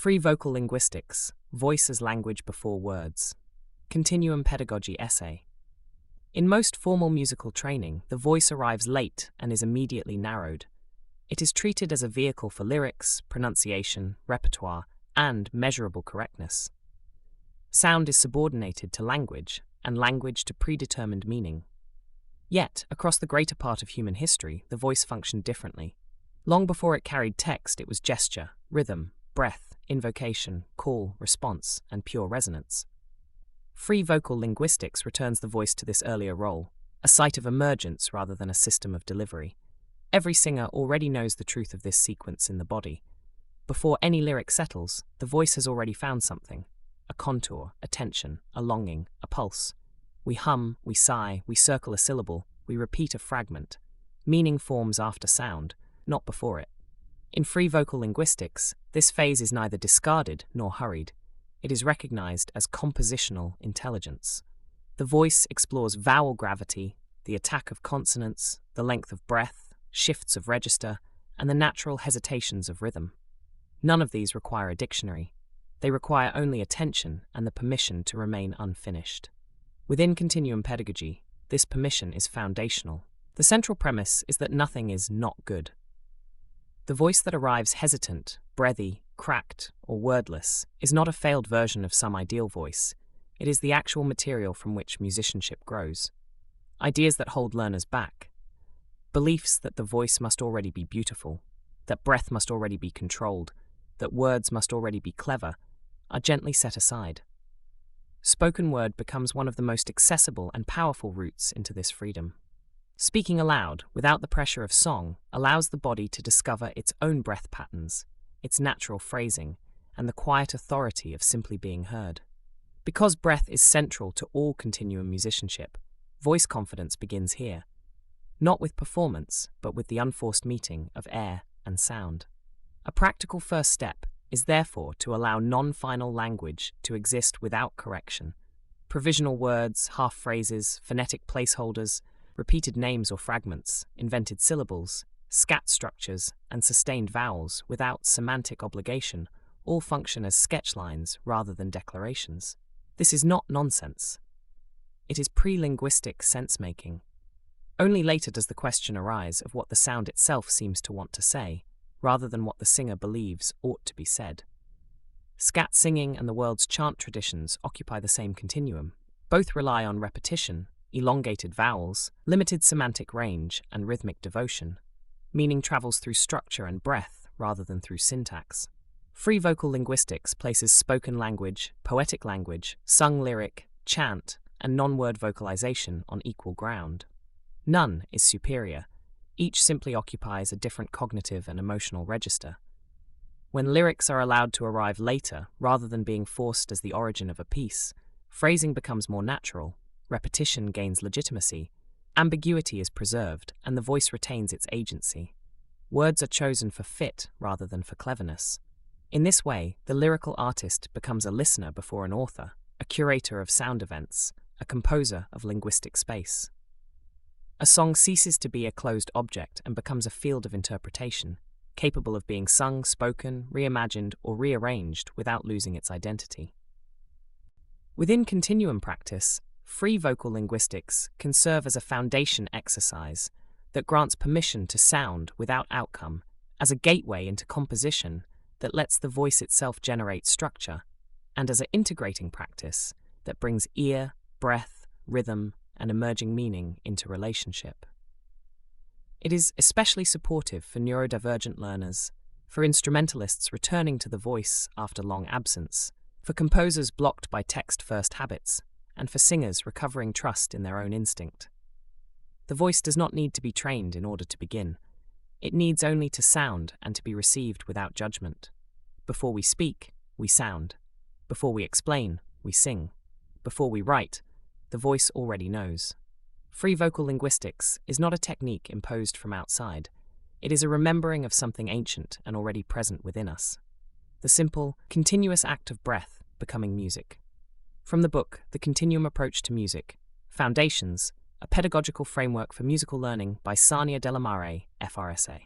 Free vocal linguistics, voice as language before words. Continuum pedagogy essay. In most formal musical training, the voice arrives late and is immediately narrowed. It is treated as a vehicle for lyrics, pronunciation, repertoire, and measurable correctness. Sound is subordinated to language, and language to predetermined meaning. Yet, across the greater part of human history, the voice functioned differently. Long before it carried text, it was gesture, rhythm, breath, invocation, call, response, and pure resonance. Free vocal linguistics returns the voice to this earlier role, a site of emergence rather than a system of delivery. Every singer already knows the truth of this sequence in the body. Before any lyric settles, the voice has already found something: a contour, a tension, a longing, a pulse. We hum, we sigh, we circle a syllable, we repeat a fragment. Meaning forms after sound, not before it. In free vocal linguistics, this phase is neither discarded nor hurried. It is recognized as compositional intelligence. The voice explores vowel gravity, the attack of consonants, the length of breath, shifts of register, and the natural hesitations of rhythm. None of these require a dictionary. They require only attention and the permission to remain unfinished. Within continuum pedagogy, this permission is foundational. The central premise is that nothing is not good. The voice that arrives hesitant, breathy, cracked, or wordless is not a failed version of some ideal voice. It is the actual material from which musicianship grows. Ideas that hold learners back. Beliefs that the voice must already be beautiful, that breath must already be controlled, that words must already be clever, are gently set aside. Spoken word becomes one of the most accessible and powerful routes into this freedom. Speaking aloud, without the pressure of song, allows the body to discover its own breath patterns, its natural phrasing, and the quiet authority of simply being heard. Because breath is central to all continuum musicianship, voice confidence begins here, not with performance, but with the unforced meeting of air and sound. A practical first step is therefore to allow non-final language to exist without correction. Provisional words, half-phrases, phonetic placeholders, repeated names or fragments, invented syllables, scat structures, and sustained vowels without semantic obligation all function as sketchlines rather than declarations. This is not nonsense. It is pre-linguistic sense-making. Only later does the question arise of what the sound itself seems to want to say, rather than what the singer believes ought to be said. Scat singing and the world's chant traditions occupy the same continuum. Both rely on repetition, elongated vowels, limited semantic range, and rhythmic devotion. Meaning travels through structure and breath rather than through syntax. Free vocal linguistics places spoken language, poetic language, sung lyric, chant, and non-word vocalization on equal ground. None is superior. Each simply occupies a different cognitive and emotional register. When lyrics are allowed to arrive later, rather than being forced as the origin of a piece, phrasing becomes more natural, repetition gains legitimacy, ambiguity is preserved, and the voice retains its agency. Words are chosen for fit rather than for cleverness. In this way, the lyrical artist becomes a listener before an author, a curator of sound events, a composer of linguistic space. A song ceases to be a closed object and becomes a field of interpretation, capable of being sung, spoken, reimagined, or rearranged without losing its identity. Within continuum practice, free vocal linguistics can serve as a foundation exercise that grants permission to sound without outcome, as a gateway into composition that lets the voice itself generate structure, and as an integrating practice that brings ear, breath, rhythm, and emerging meaning into relationship. It is especially supportive for neurodivergent learners, for instrumentalists returning to the voice after long absence, for composers blocked by text-first habits, and for singers recovering trust in their own instinct. The voice does not need to be trained in order to begin. It needs only to sound and to be received without judgment. Before we speak, we sound. Before we explain, we sing. Before we write, the voice already knows. Free vocal linguistics is not a technique imposed from outside. It is a remembering of something ancient and already present within us. The simple, continuous act of breath becoming music. From the book, The Continuum Approach to Music, Foundations, a Pedagogical Framework for Musical Learning by Sarnia de la Maré FRSA.